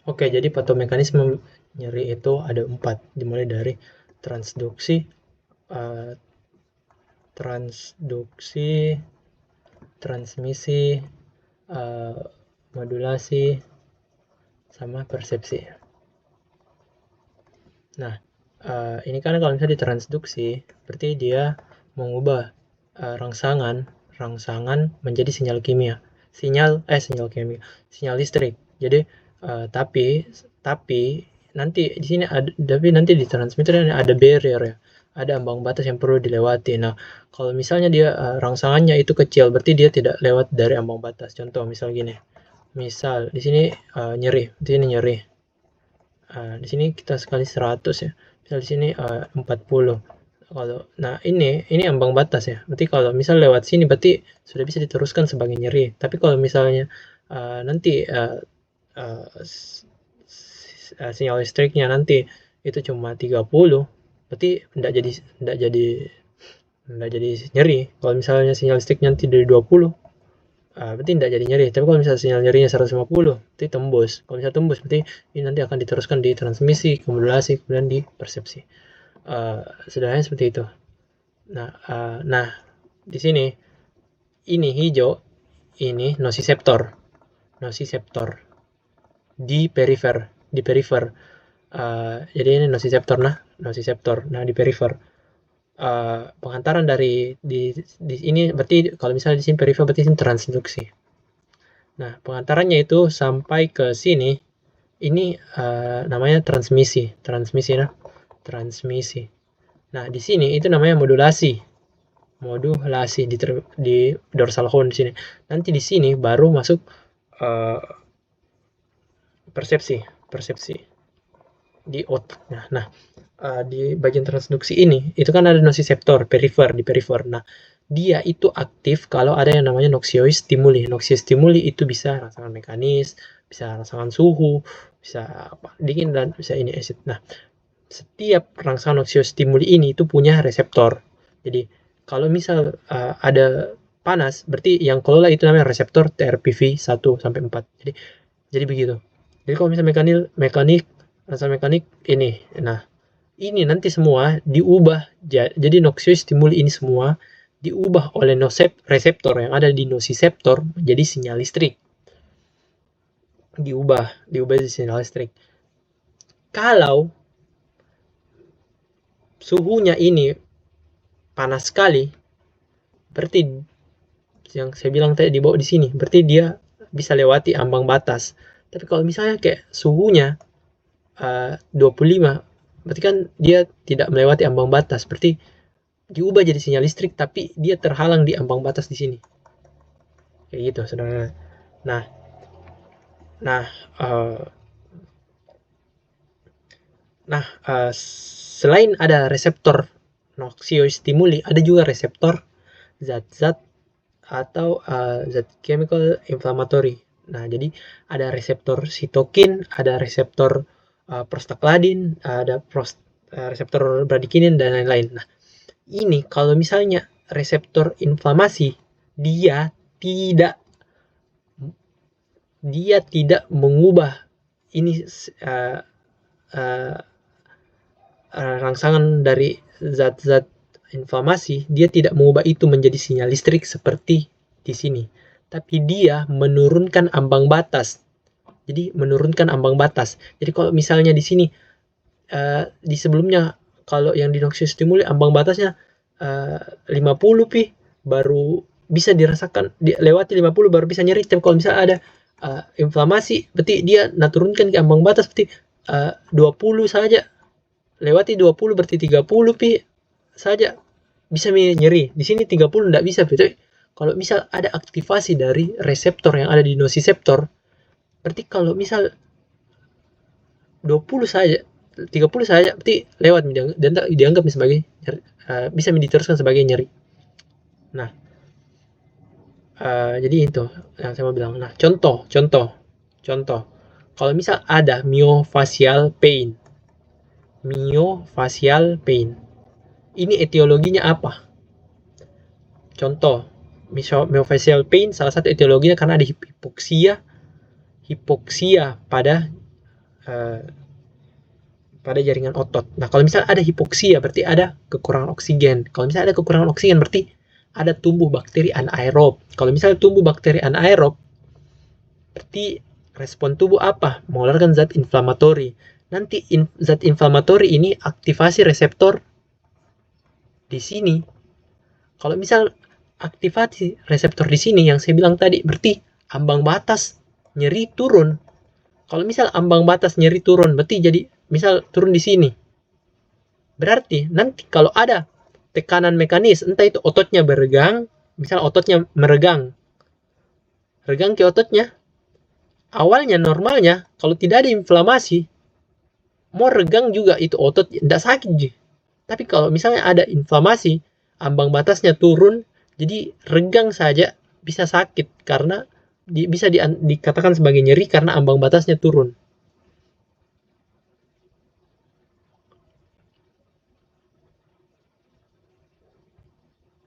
Oke, jadi patomekanisme nyeri itu ada 4, dimulai dari transduksi, eh, transmisi, eh, modulasi, sama persepsi. Nah, ini kan kalau misalnya ditransduksi, berarti dia mengubah rangsangan menjadi sinyal kimia. Sinyal listrik. Jadi, tapi nanti di sini nanti di transmitter ada barrier ya, ada ambang batas yang perlu dilewati. Nah, kalau misalnya dia rangsangannya itu kecil, berarti dia tidak lewat dari ambang batas. Contoh misal gini, misal di sini nyeri, di sini nyeri. Di sini kita sekali 100 ya. Misal di sini 40. Nah ini ambang batas ya. Berarti kalau misal lewat sini berarti sudah bisa diteruskan sebagai nyeri. Tapi kalau misalnya nanti uh, sinyal listriknya nanti itu cuma 30, berarti enggak jadi nyeri. Kalau misalnya sinyal listriknya nanti dari 20, berarti tidak jadi nyeri. Tapi kalau misalnya sinyal nyerinya 150, berarti tembus. Kalau misalnya tembus, berarti ini nanti akan diteruskan di transmisi, ke modulasi, kemudian di persepsi. Sederhananya seperti itu. Nah, di sini ini hijau, ini nosiseptor di perifer. Jadi ini nosiseptor. Nah, di perifer. Pengantaran di ini berarti kalau misalnya di sini perifer berarti ini transduksi. Nah, pengantarannya itu sampai ke sini, ini namanya transmisi. Nah, di sini itu namanya modulasi di dorsal horn di sini. Nanti di sini baru masuk uh, persepsi di output. Nah, di bagian transduksi ini itu kan ada nosiseptor di perifer. Nah, dia itu aktif kalau ada yang namanya noxious stimuli. Noxious stimuli itu bisa rangsangan mekanis, bisa rangsangan suhu, bisa dingin dan bisa ini acid. Nah, setiap rangsangan noxious stimuli ini itu punya reseptor. Jadi kalau misal ada panas, berarti yang kelola itu namanya reseptor TRPV 1 sampai 4. Jadi begitu. Jadi kalau misalnya rangsangan mekanik ini. Nah, ini nanti semua diubah jadi noxious stimuli ini semua diubah oleh reseptor yang ada di nosiseptor menjadi sinyal listrik. Diubah jadi sinyal listrik. Kalau suhunya ini panas sekali, berarti yang saya bilang tadi di bawah di sini, berarti dia bisa lewati ambang batas. Tapi kalau misalnya kayak suhunya 25, berarti kan dia tidak melewati ambang batas. Berarti diubah jadi sinyal listrik tapi dia terhalang di ambang batas di sini. Kayak gitu, saudara. Nah, nah, uh, selain ada reseptor noxious stimuli, ada juga reseptor zat-zat atau zat chemical inflammatory. Nah, jadi ada reseptor sitokin, ada reseptor prostaglandin, ada reseptor bradikinin dan lain-lain. Nah, ini kalau misalnya reseptor inflamasi, dia tidak mengubah ini uh, rangsangan dari zat-zat inflamasi, dia tidak mengubah itu menjadi sinyal listrik seperti di sini. Tapi dia menurunkan ambang batas. Jadi menurunkan ambang batas. Jadi kalau misalnya di sini di sebelumnya kalau yang di noxious stimuli ambang batasnya 50 pi baru bisa dirasakan lewati 50 baru bisa nyeri. Tapi kalau misalnya ada inflamasi berarti dia turunkan ke ambang batas berarti 20 saja, lewati 20 berarti 30 pi saja bisa nyeri. Di sini 30 enggak bisa. Tapi kalau misal ada aktivasi dari reseptor yang ada di nosiseptor, berarti kalau misal 20 saja, 30 saja berarti lewat dan dianggap sebagai bisa diteruskan sebagai nyeri. Nah, jadi itu yang saya mau bilang. Nah, contoh. Kalau misal ada myofascial pain. Ini etiologinya apa? Contoh, myofascial pain salah satu etiologinya karena ada hipoksia pada pada jaringan otot. Nah, kalau misalnya ada hipoksia, berarti ada kekurangan oksigen. Kalau misalnya ada kekurangan oksigen, berarti ada tumbuh bakteri anaerob. Kalau misalnya tumbuh bakteri anaerob, berarti respon tubuh apa? Mengeluarkan zat inflamatori. Nanti zat inflamatori ini aktivasi reseptor di sini. Kalau misal aktivasi reseptor di sini yang saya bilang tadi, berarti ambang batas nyeri turun. Kalau misal ambang batas nyeri turun, berarti jadi misal turun di sini. Berarti nanti kalau ada tekanan mekanis, entah itu ototnya beregang, misal ototnya meregang, regang ke ototnya, awalnya normalnya kalau tidak ada inflamasi, mau regang juga itu otot tidak sakit. Tapi kalau misalnya ada inflamasi, ambang batasnya turun, jadi regang saja bisa sakit karena bisa dikatakan sebagai nyeri karena ambang batasnya turun.